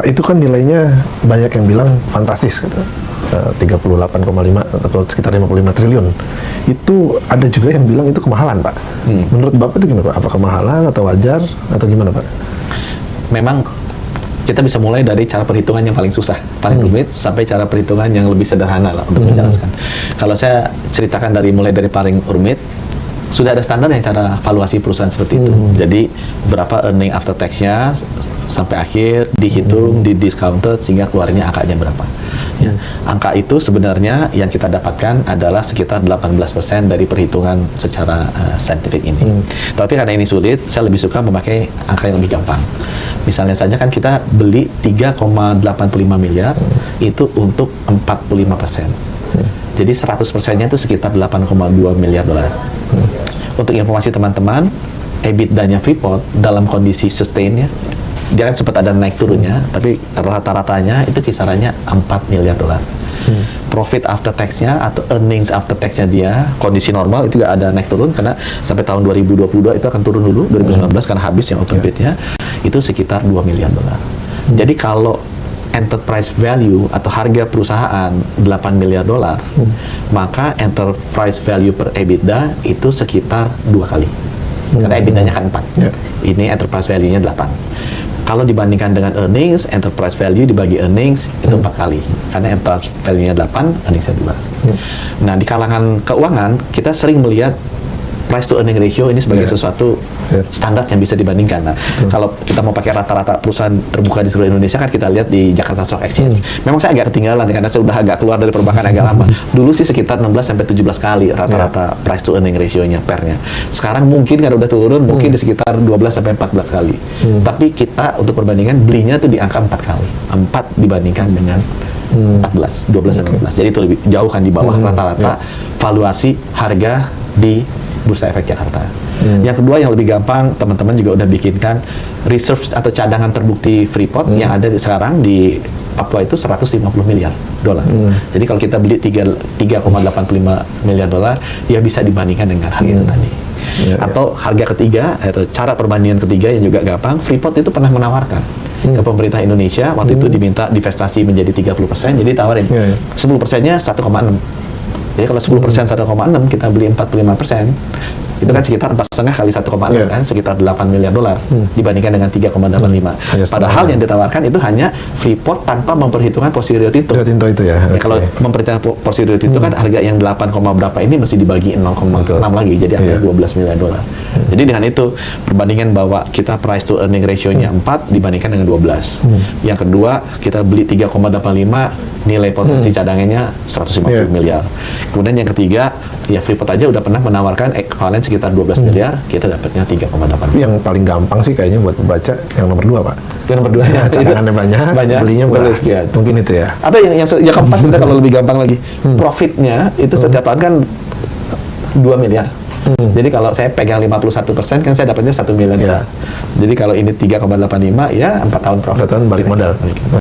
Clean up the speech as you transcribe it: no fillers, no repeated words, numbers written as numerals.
Pak, itu kan nilainya banyak yang bilang fantastis gitu. 38,5 atau sekitar 55 triliun. Itu ada juga yang bilang itu kemahalan, Pak. Menurut Bapak itu gimana, Pak? Apa kemahalan atau wajar atau gimana, Pak? Memang kita bisa mulai dari cara perhitungan yang paling susah, paling rumit, sampai cara perhitungan yang lebih sederhana lah untuk menjelaskan. Kalau saya ceritakan mulai dari paling rumit, sudah ada standar yang cara valuasi perusahaan seperti itu. Jadi berapa earning after tax-nya sampai akhir dihitung, di-discounted sehingga keluarnya angkanya berapa. Ya. Angka itu sebenarnya yang kita dapatkan adalah sekitar 18% dari perhitungan secara saintifik ini. Tapi karena ini sulit, saya lebih suka memakai angka yang lebih gampang. Misalnya saja kan kita beli 3,85 miliar itu untuk 45%. Jadi 100%-nya itu sekitar 8,2 miliar dolar. Untuk informasi teman-teman, EBITDA-nya Freeport dalam kondisi sustain ya, dia kan sempat ada naik turunnya, tapi rata-ratanya itu kisarannya 4 miliar dolar. Profit after tax-nya atau earnings after tax-nya dia, kondisi normal itu juga ada naik turun, karena sampai tahun 2022 itu akan turun dulu, 2019 karena habis yang open bid-nya, itu sekitar 2 miliar dolar. Jadi kalau enterprise value atau harga perusahaan 8 miliar dolar, maka enterprise value per EBITDA itu sekitar 2 kali. Karena EBITDA-nya kan 4. Ini enterprise value-nya 8. Kalau dibandingkan dengan earnings, enterprise value dibagi earnings itu 4 kali. Karena enterprise value-nya 8, earnings-nya 2. Nah, di kalangan keuangan, kita sering melihat price to earning ratio ini sebagai sesuatu standar yang bisa dibandingkan. Nah, kalau kita mau pakai rata-rata perusahaan terbuka di seluruh Indonesia kan kita lihat di Jakarta Stock Exchange. Memang saya agak ketinggalan karena saya udah agak keluar dari perbankan agak lama. Dulu sih sekitar 16 sampai 17 kali rata-rata price to earning ratio-nya pernya. Sekarang mungkin karena udah turun mungkin di sekitar 12 sampai 14 kali. Tapi kita untuk perbandingan belinya tuh di angka 4 kali. 4 dibandingkan dengan 14, 12 sampai 14. Jadi itu lebih jauh kan di bawah rata-rata valuasi harga di Bursa Efek Jakarta. Yang kedua yang lebih gampang, teman-teman juga udah bikinkan reserve atau cadangan terbukti Freeport yang ada sekarang di Papua itu 150 miliar dolar. Jadi kalau kita beli 3,85 miliar dolar, ya bisa dibandingkan dengan harga itu tadi. Atau harga ketiga, atau cara perbandingan ketiga yang juga gampang, Freeport itu pernah menawarkan ke pemerintah Indonesia, waktu itu diminta divestasi menjadi 30%, jadi tawarin 10%-nya 1,6. Jadi kalau 10% 1,6 kita beli 45%, itu kan sekitar 4,5 kali 1,6 kan, sekitar 8 miliar dolar dibandingkan dengan 3,85. Padahal yang ditawarkan itu hanya Freeport tanpa memperhitungkan porsi Rio Tinto. Rio Tinto itu ya. Kalau memperhitungkan porsi Rio Tinto kan harga yang 8, berapa ini mesti dibagi 0,6 lagi, jadi angka 12 miliar dolar. Jadi dengan itu perbandingan bahwa kita price to earning ratio-nya 4 dibandingkan dengan 12. Yang kedua, kita beli 3,85, nilai potensi cadangannya 150 miliar. Kemudian yang ketiga, ya Freeport aja udah pernah menawarkan ekvivalen sekitar 12 miliar, kita dapatnya 3,8. Yang paling gampang sih kayaknya buat membaca yang nomor 2, Pak. Yang nomor 2 ya, cadangannya banyak, belinya murah. Mungkin itu ya. Atau yang keempat sudah kalau lebih gampang lagi, profitnya itu setiap tahun kan 2 miliar. Jadi kalau saya pegang 51% kan saya dapatnya 1 miliar. Jadi kalau ini 3,85 ya 4 tahun profit. 4 tahun balik modal.